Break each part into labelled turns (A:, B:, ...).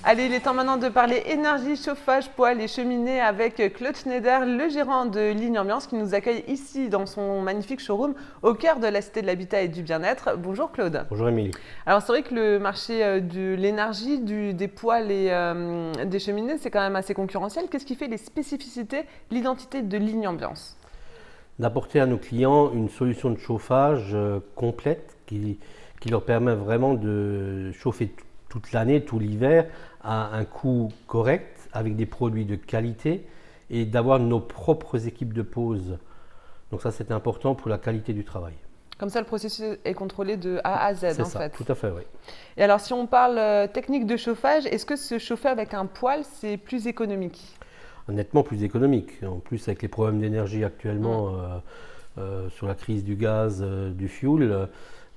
A: Allez, il est temps maintenant de parler énergie, chauffage, poêle et cheminée avec Claude Schneider, le gérant de Ligne Ambiance qui nous accueille ici dans son magnifique showroom au cœur de la Cité de l'Habitat et du Bien-être. Bonjour Claude.
B: Bonjour Émilie.
A: Alors c'est vrai que le marché de l'énergie, des poêles et des cheminées, c'est quand même assez concurrentiel. Qu'est-ce qui fait les spécificités, l'identité de Ligne Ambiance?
B: D'apporter à nos clients une solution de chauffage complète qui leur permet vraiment de chauffer toute l'année, tout l'hiver, à un coût correct, avec des produits de qualité et d'avoir nos propres équipes de pause. Donc ça, c'est important pour la qualité du travail.
A: Comme ça, le processus est contrôlé de A à Z,
B: C'est
A: en
B: ça,
A: fait.
B: tout à fait, oui.
A: Et alors, si on parle technique de chauffage, est-ce que se chauffer avec un poêle, c'est plus économique?
B: Nettement plus économique. En plus, avec les problèmes d'énergie actuellement, sur la crise du gaz, du fioul,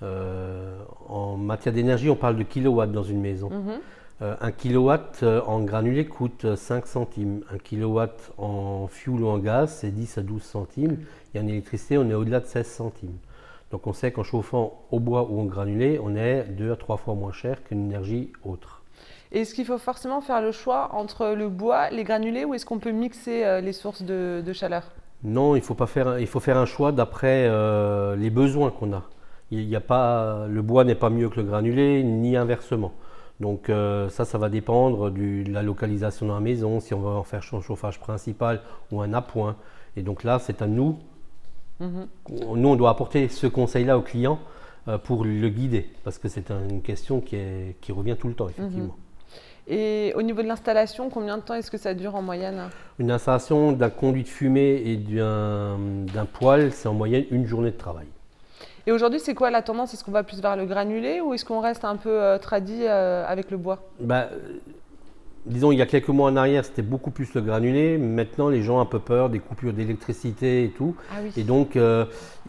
B: en matière d'énergie, on parle de kilowatts dans une maison. Un kilowatt en granulé coûte 5 centimes. Un kilowatt en fioul ou en gaz, c'est 10 à 12 centimes. Et en électricité, on est au-delà de 16 centimes. Donc on sait qu'en chauffant au bois ou en granulé, on est 2 à 3 fois moins cher qu'une énergie autre.
A: Est-ce qu'il faut forcément faire le choix entre le bois, les granulés, ou est-ce qu'on peut mixer les sources de chaleur?
B: Non, il faut faire un choix d'après les besoins qu'on a. Le bois n'est pas mieux que le granulé, ni inversement. Donc ça va dépendre de la localisation dans la maison, si on va en faire son chauffage principal ou un appoint. Et donc là, c'est à nous. Nous, on doit apporter ce conseil-là au client pour le guider, parce que c'est une question qui revient tout le temps, effectivement.
A: Et au niveau de l'installation, combien de temps est-ce que ça dure en moyenne?
B: Une installation d'un conduit de fumée et d'un poêle, c'est en moyenne une journée de travail.
A: Et aujourd'hui, c'est quoi la tendance? Est-ce qu'on va plus vers le granulé ou est-ce qu'on reste un peu tradi avec le bois?
B: Disons, il y a quelques mois en arrière, c'était beaucoup plus le granulé. Maintenant, les gens ont un peu peur des coupures d'électricité et tout.
A: Ah oui.
B: Et donc,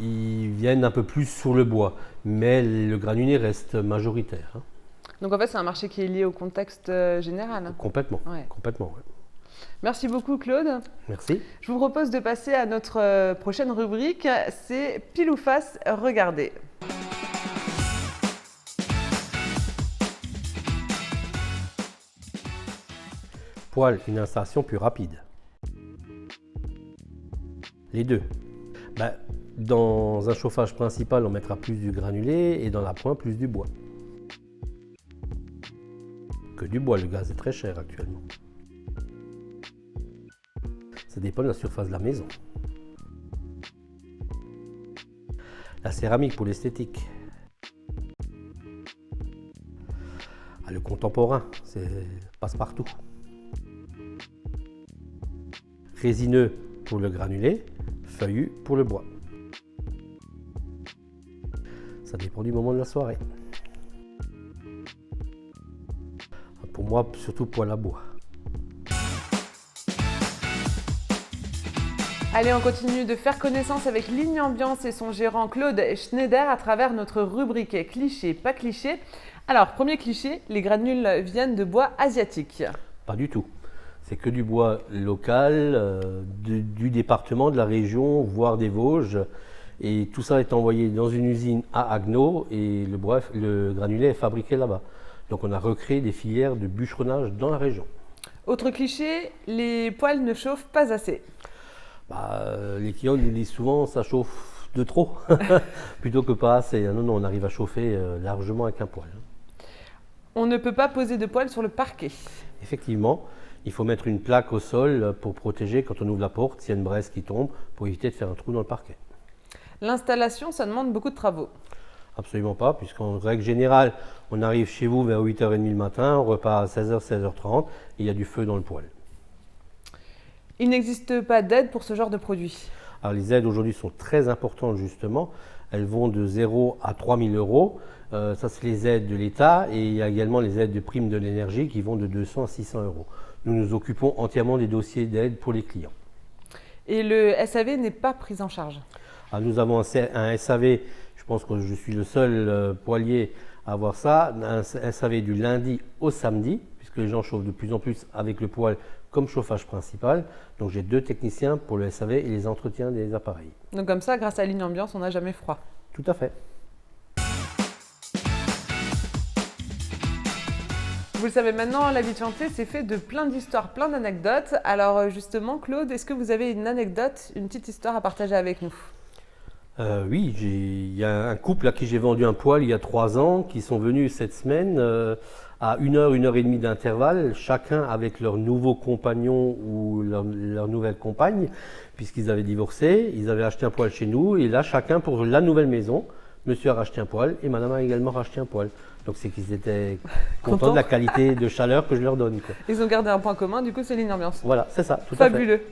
B: ils viennent un peu plus sur le bois. Mais le granulé reste majoritaire.
A: Donc en fait, c'est un marché qui est lié au contexte général.
B: Complètement.
A: Ouais.
B: Complètement, ouais.
A: Merci beaucoup Claude.
B: Merci.
A: Je vous propose de passer à notre prochaine rubrique, c'est Pile ou Face, regardez.
B: Poêle, une installation plus rapide. Les deux. Dans un chauffage principal, on mettra plus du granulé et dans l'appoint, plus du bois. Que du bois, le gaz est très cher actuellement. Ça dépend de la surface de la maison. La céramique pour l'esthétique. Le contemporain, c'est passe-partout. Résineux pour le granulé, feuillu pour le bois. Ça dépend du moment de la soirée. Pour moi, surtout poêle à bois.
A: Allez, on continue de faire connaissance avec Ligne Ambiance et son gérant Claude Schneider à travers notre rubrique cliché, pas cliché. Alors, premier cliché, les granules viennent de bois asiatique.
B: Pas du tout. C'est que du bois local, du département, de la région, voire des Vosges. Et tout ça est envoyé dans une usine à Haguenau et le granulé est fabriqué là-bas. Donc on a recréé des filières de bûcheronnage dans la région.
A: Autre cliché, les poêles ne chauffent pas assez.
B: Les clients nous disent souvent ça chauffe de trop, plutôt que pas assez. Non, on arrive à chauffer largement avec un poêle.
A: On ne peut pas poser de poêle sur le parquet.
B: Effectivement, il faut mettre une plaque au sol pour protéger quand on ouvre la porte, s'il y a une braise qui tombe, pour éviter de faire un trou dans le parquet.
A: L'installation, ça demande beaucoup de travaux.
B: Absolument pas, puisqu'en règle générale, on arrive chez vous vers 8h30 le matin, on repart à 16h, 16h30, et il y a du feu dans le poêle.
A: Il n'existe pas d'aide pour ce genre de produit.
B: Alors les aides aujourd'hui sont très importantes justement, elles vont de 0 à 3 000 euros. Ça c'est les aides de l'État et il y a également les aides de prime de l'énergie qui vont de 200 à 600 euros. Nous nous occupons entièrement des dossiers d'aide pour les clients.
A: Et le SAV n'est pas pris en charge?
B: Alors, nous avons un SAV, je pense que je suis le seul poêlier à avoir ça, un SAV du lundi au samedi, puisque les gens chauffent de plus en plus avec le poêle comme chauffage principal. Donc j'ai 2 techniciens pour le SAV et les entretiens des appareils.
A: Donc comme ça, grâce à Ligne Ambiance, on n'a jamais froid.
B: Tout à fait.
A: Vous le savez maintenant, la vie de chantier, c'est fait de plein d'histoires, plein d'anecdotes. Alors justement, Claude, est-ce que vous avez une anecdote, une petite histoire à partager avec nous?
B: Oui, il y a un couple à qui j'ai vendu un poêle il y a 3 ans qui sont venus cette semaine à 1 heure et demie d'intervalle, chacun avec leur nouveau compagnon ou leur nouvelle compagne, puisqu'ils avaient divorcé. Ils avaient acheté un poêle chez nous et là, chacun pour la nouvelle maison, monsieur a racheté un poêle et madame a également racheté un poêle. Donc c'est qu'ils étaient contents de la qualité de chaleur que je leur donne, quoi.
A: Ils ont gardé un point commun, du coup, c'est Ligne Ambiance.
B: Voilà, c'est ça, tout à fait.
A: Fabuleux.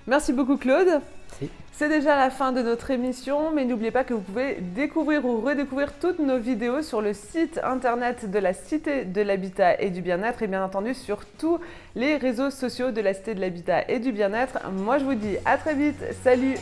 A: Merci beaucoup, Claude.
B: Merci.
A: C'est déjà la fin de notre émission, mais n'oubliez pas que vous pouvez découvrir ou redécouvrir toutes nos vidéos sur le site internet de la Cité de l'Habitat et du Bien-être et bien entendu sur tous les réseaux sociaux de la Cité de l'Habitat et du Bien-être. Moi, je vous dis à très vite. Salut!